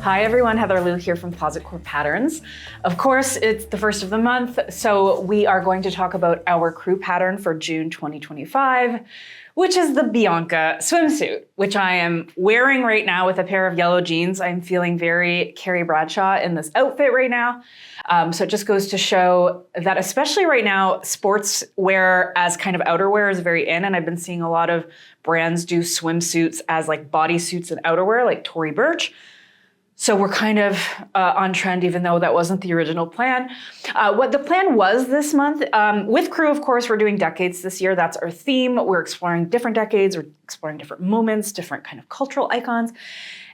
Hi everyone, Heather Lou here from Closet Core Patterns. Of course, it's the first of the month, so we are going to talk about our crew pattern for June 2025, which is the Bianca Swimsuit, which I am wearing right now with a pair of yellow jeans. I'm feeling very Carrie Bradshaw in this outfit right now. So it just goes to show that especially right now, sports wear as kind of outerwear is very in, and I've been seeing a lot of brands do swimsuits as like bodysuits and outerwear, like Tory Burch. So we're kind of on trend, even though that wasn't the original plan. What the plan was this month, with crew, of course, we're doing decades this year. That's our theme. We're exploring different decades. We're exploring different moments, different kind of cultural icons.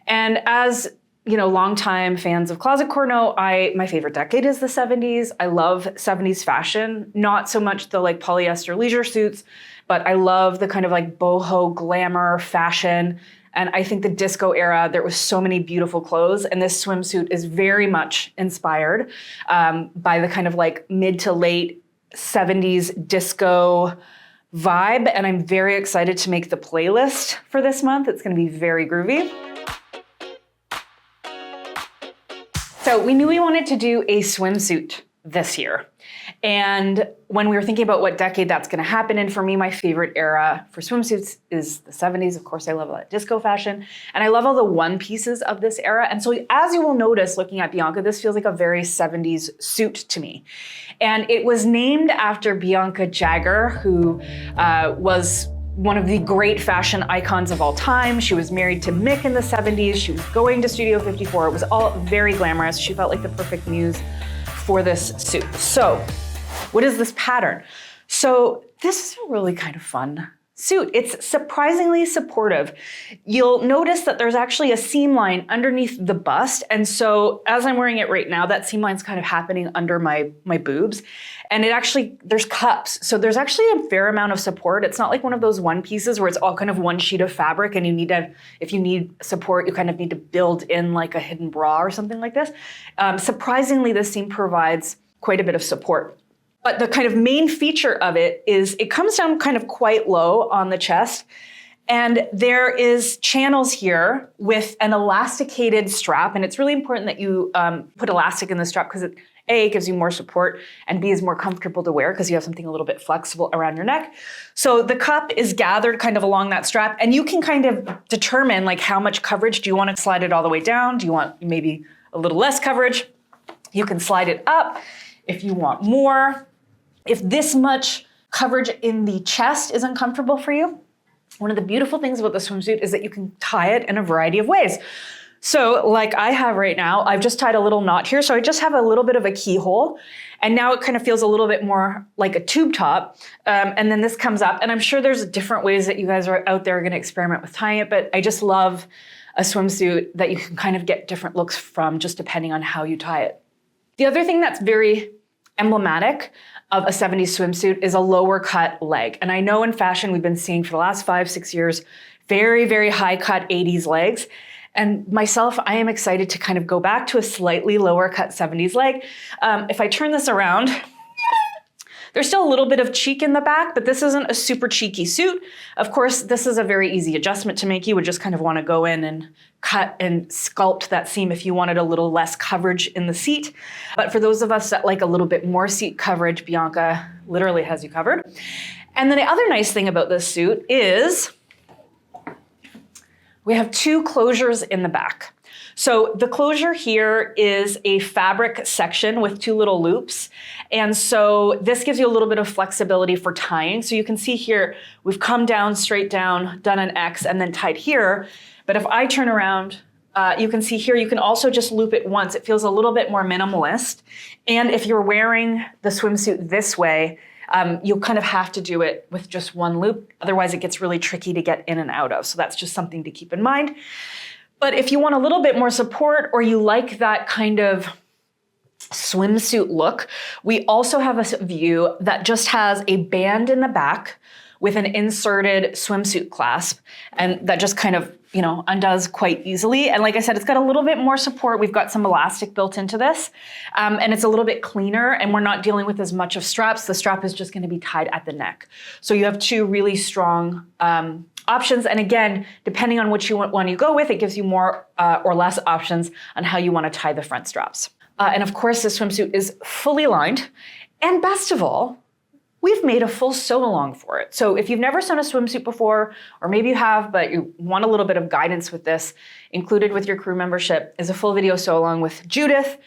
And as you know, longtime fans of Closet Core know, my favorite decade is the 70s. I love 70s fashion, not so much the like polyester leisure suits, but I love the kind of like boho glamour fashion. And I think the disco era, there was so many beautiful clothes, and this swimsuit is very much inspired by the kind of like mid to late 70s disco vibe. And I'm very excited to make the playlist for this month. It's gonna be very groovy. So we knew we wanted to do a swimsuit this year. And when we were thinking about what decade that's gonna happen in, for me, my favorite era for swimsuits is the 70s. Of course, I love all that disco fashion. And I love all the one pieces of this era. And so as you will notice, looking at Bianca, this feels like a very 70s suit to me. And it was named after Bianca Jagger, who was one of the great fashion icons of all time. She was married to Mick in the 70s. She was going to Studio 54. It was all very glamorous. She felt like the perfect muse for this suit. So what is this pattern? So this is a really kind of fun suit. It's surprisingly supportive. You'll notice that there's actually a seam line underneath the bust. And so as I'm wearing it right now, that seam line's kind of happening under my boobs. And it actually, there's cups. So there's actually a fair amount of support. It's not like one of those one pieces where it's all kind of one sheet of fabric and you need to, if you need support, you kind of need to build in like a hidden bra or something like this. Surprisingly, this seam provides quite a bit of support. But the kind of main feature of it is it comes down kind of quite low on the chest. And there is channels here with an elasticated strap. And it's really important that you put elastic in the strap because it, A, gives you more support, and B, is more comfortable to wear because you have something a little bit flexible around your neck. So the cup is gathered kind of along that strap, and you can kind of determine like how much coverage. Do you want to slide it all the way down? Do you want maybe a little less coverage? You can slide it up if you want more. If this much coverage in the chest is uncomfortable for you, one of the beautiful things about the swimsuit is that you can tie it in a variety of ways. So like I have right now, I've just tied a little knot here. So I just have a little bit of a keyhole, and now it kind of feels a little bit more like a tube top. And then this comes up, and I'm sure there's different ways that you guys are out there gonna experiment with tying it, but I just love a swimsuit that you can kind of get different looks from just depending on how you tie it. The other thing that's very emblematic of a 70s swimsuit is a lower cut leg. And I know in fashion, we've been seeing for the last 5-6 years, very, very high cut 80s legs. And myself, I am excited to kind of go back to a slightly lower cut 70s leg. If I turn this around, there's still a little bit of cheek in the back, but this isn't a super cheeky suit. Of course, this is a very easy adjustment to make. You would just kind of want to go in and cut and sculpt that seam if you wanted a little less coverage in the seat. But for those of us that like a little bit more seat coverage, Bianca literally has you covered. And then the other nice thing about this suit is we have two closures in the back. So the closure here is a fabric section with two little loops. And so this gives you a little bit of flexibility for tying. So you can see here, we've come down, straight down, done an X, and then tied here. But if I turn around, you can see here, you can also just loop it once. It feels a little bit more minimalist. And if you're wearing the swimsuit this way, you'll kind of have to do it with just one loop. Otherwise, it gets really tricky to get in and out of. So that's just something to keep in mind. But if you want a little bit more support, or you like that kind of swimsuit look, we also have a view that just has a band in the back with an inserted swimsuit clasp, and that just kind of, you know, undoes quite easily. And like I said, it's got a little bit more support. We've got some elastic built into this, and it's a little bit cleaner, and we're not dealing with as much of straps. The strap is just going to be tied at the neck. So you have two really strong options. And again, depending on which one you go with, it gives you more or less options on how you want to tie the front straps. And of course, this swimsuit is fully lined. And best of all, we've made a full sew along for it. So if you've never sewn a swimsuit before, or maybe you have, but you want a little bit of guidance with this, included with your crew membership is a full video sew along with Judith,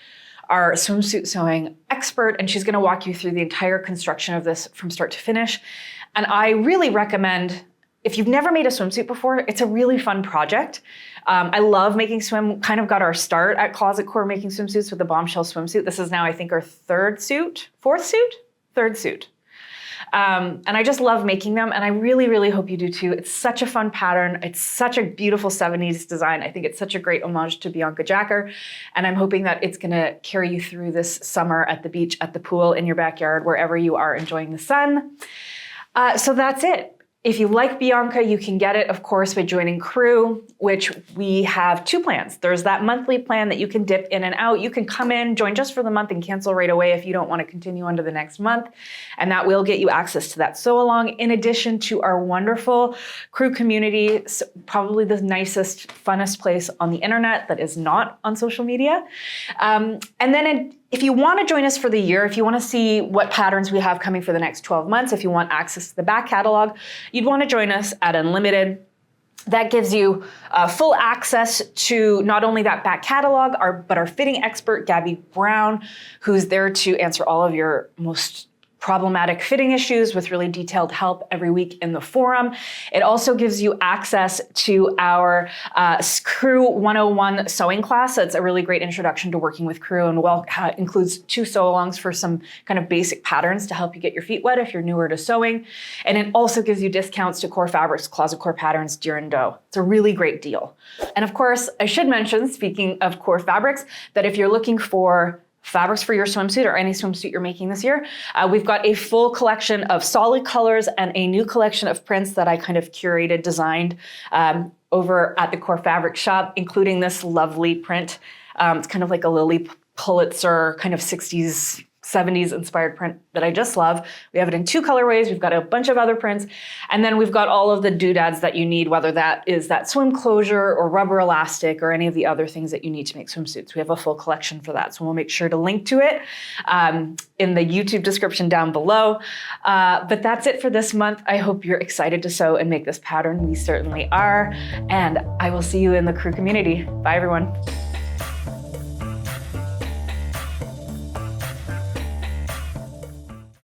our swimsuit sewing expert, and she's gonna walk you through the entire construction of this from start to finish. And I really recommend, if you've never made a swimsuit before, it's a really fun project. I love making swim, kind of got our start at Closet Core making swimsuits with the Bombshell swimsuit. This is now, I think, our third suit. And I just love making them, and I really, really hope you do too. It's such a fun pattern. It's such a beautiful 70s design. I think it's such a great homage to Bianca Jacker, and I'm hoping that it's gonna carry you through this summer at the beach, at the pool, in your backyard, wherever you are enjoying the sun. So that's it. If you like Bianca, you can get it, of course, by joining Crew, which we have two plans. There's that monthly plan that you can dip in and out. You can come in, join just for the month, and cancel right away if you don't want to continue on to the next month. And that will get you access to that sew along, in addition to our wonderful Crew community, probably the nicest, funnest place on the internet that is not on social media. And then if you want to join us for the year, if you want to see what patterns we have coming for the next 12 months, if you want access to the back catalog, you'd want to join us at Unlimited. That gives you full access to not only that back catalog, but our fitting expert, Gabby Brown, who's there to answer all of your most problematic fitting issues with really detailed help every week in the forum. It also gives you access to our Crew 101 sewing class. It's a really great introduction to working with Crew, and includes two sew-alongs for some kind of basic patterns to help you get your feet wet if you're newer to sewing. And it also gives you discounts to Core Fabrics, Closet Core Patterns, Deer and Doe. It's a really great deal. And of course, I should mention, speaking of Core Fabrics, that if you're looking for fabrics for your swimsuit or any swimsuit you're making this year, we've got a full collection of solid colors and a new collection of prints that I kind of curated, designed over at the Core Fabric shop, including this lovely print. It's kind of like a Lily Pulitzer kind of 60s, 70s inspired print that I just love. We have it in two colorways. We've got a bunch of other prints. And then we've got all of the doodads that you need, whether that is that swim closure or rubber elastic or any of the other things that you need to make swimsuits. We have a full collection for that. So we'll make sure to link to it in the YouTube description down below. But that's it for this month. I hope you're excited to sew and make this pattern. We certainly are. And I will see you in the Crew community. Bye, everyone.